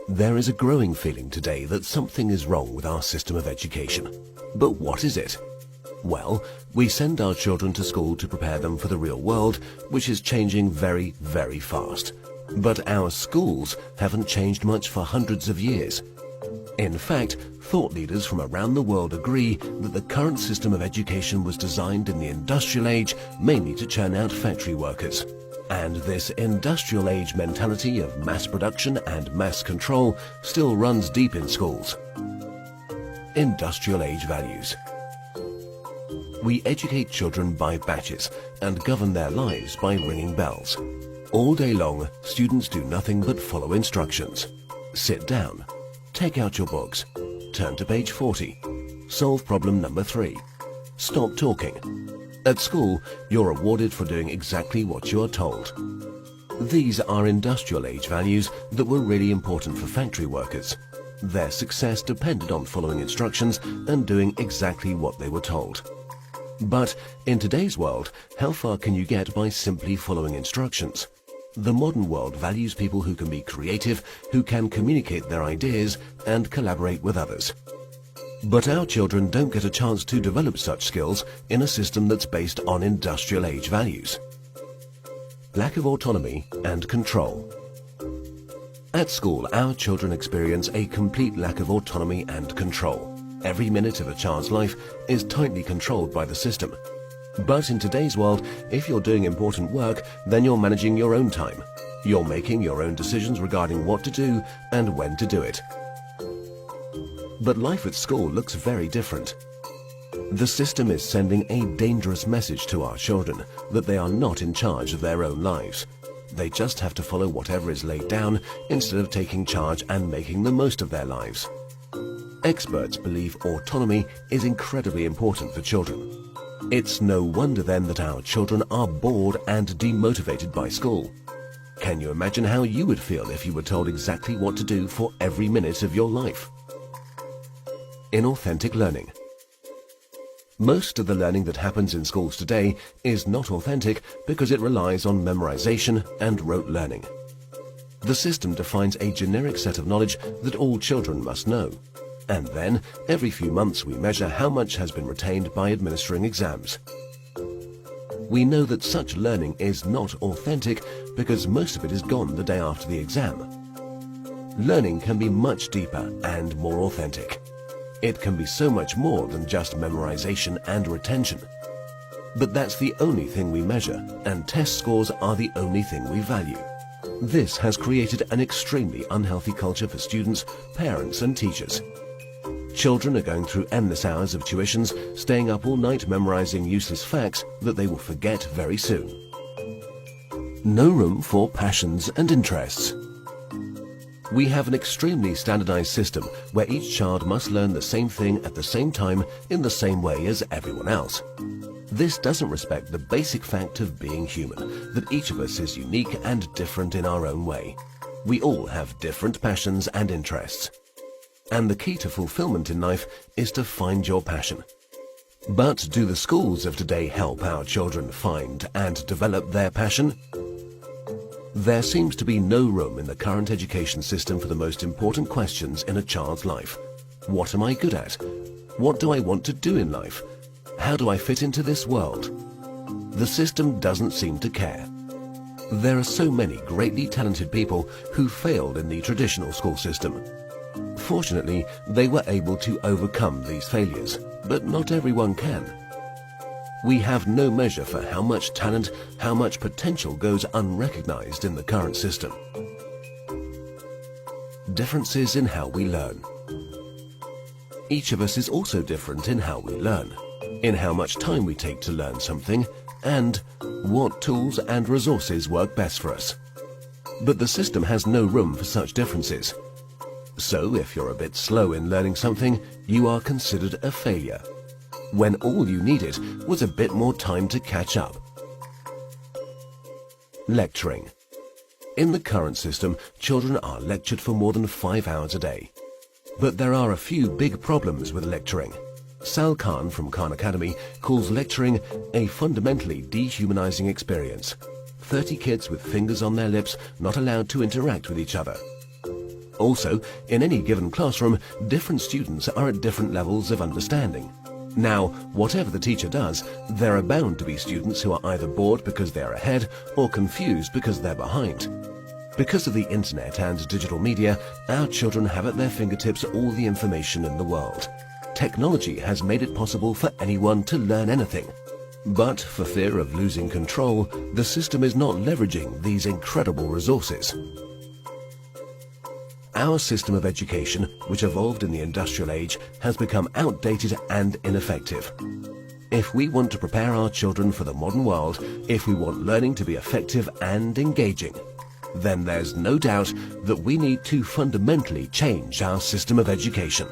There is a growing feeling today that something is wrong with our system of education. But what is it? Well, we send our children to school to prepare them for the real world, which is changing very, very fast. But our schools haven't changed much for hundreds of years. In fact, thought leaders from around the world agree that the current system of education was designed in the industrial age mainly to churn out factory workers. And this industrial age mentality of mass production and mass control still runs deep in schools. Industrial age values. We educate children by batches and govern their lives by ringing bells. All day long, students do nothing but follow instructions. Sit down. Take out your books. Turn to page 40. Solve problem number 3. Stop talking. At school, you're rewarded for doing exactly what you are told. These are industrial age values that were really important for factory workers. Their success depended on following instructions and doing exactly what they were told. But in today's world, how far can you get by simply following instructions? The modern world values people who can be creative, who can communicate their ideas and collaborate with others. But our children don't get a chance to develop such skills in a system that's based on industrial age values. Lack of autonomy and control. At school, our children experience a complete lack of autonomy and control. Every minute of a child's life is tightly controlled by the system. But in today's world, if you're doing important work, then you're managing your own time. You're making your own decisions regarding what to do and when to do it. But life at school looks very different. The system is sending a dangerous message to our children that they are not in charge of their own lives. They just have to follow whatever is laid down instead of taking charge and making the most of their lives. Experts believe autonomy is incredibly important for children. It's no wonder then that our children are bored and demotivated by school. Can you imagine how you would feel if you were told exactly what to do for every minute of your life? Inauthentic learning. Most of the learning that happens in schools today is not authentic because it relies on memorization and rote learning. The system defines a generic set of knowledge that all children must know. And then, every few months we measure how much has been retained by administering exams. We know that such learning is not authentic because most of it is gone the day after the exam. Learning can be much deeper and more authentic. It can be so much more than just memorization and retention. But that's the only thing we measure, and test scores are the only thing we value. This has created an extremely unhealthy culture for students, parents and teachers. Children are going through endless hours of tuitions, staying up all night memorizing useless facts that they will forget very soon. No room for passions and interests. We have an extremely standardized system where each child must learn the same thing at the same time in the same way as everyone else. This doesn't respect the basic fact of being human, that each of us is unique and different in our own way. We all have different passions and interests. And the key to fulfillment in life is to find your passion. But do the schools of today help our children find and develop their passion? There seems to be no room in the current education system for the most important questions in a child's life. What am I good at? What do I want to do in life? How do I fit into this world? The system doesn't seem to care. There are so many greatly talented people who failed in the traditional school system. Fortunately, they were able to overcome these failures, but not everyone can. We have no measure for how much talent, how much potential goes unrecognized in the current system. Differences in how we learn. Each of us is also different in how we learn, in how much time we take to learn something, and what tools and resources work best for us. But the system has no room for such differences. So if you're a bit slow in learning something, you are considered a failure, when all you needed was a bit more time to catch up. Lecturing. In the current system, children are lectured for more than 5 hours a day. But there are a few big problems with lecturing. Sal Khan from Khan Academy calls lecturing a fundamentally dehumanizing experience. 30 kids with fingers on their lips, not allowed to interact with each other. Also, in any given classroom, different students are at different levels of understanding. Now, whatever the teacher does, there are bound to be students who are either bored because they're ahead or confused because they're behind. Because of the internet and digital media, our children have at their fingertips all the information in the world. Technology has made it possible for anyone to learn anything. But for fear of losing control, the system is not leveraging these incredible resources. Our system of education, which evolved in the industrial age, has become outdated and ineffective. If we want to prepare our children for the modern world, if we want learning to be effective and engaging, then there's no doubt that we need to fundamentally change our system of education.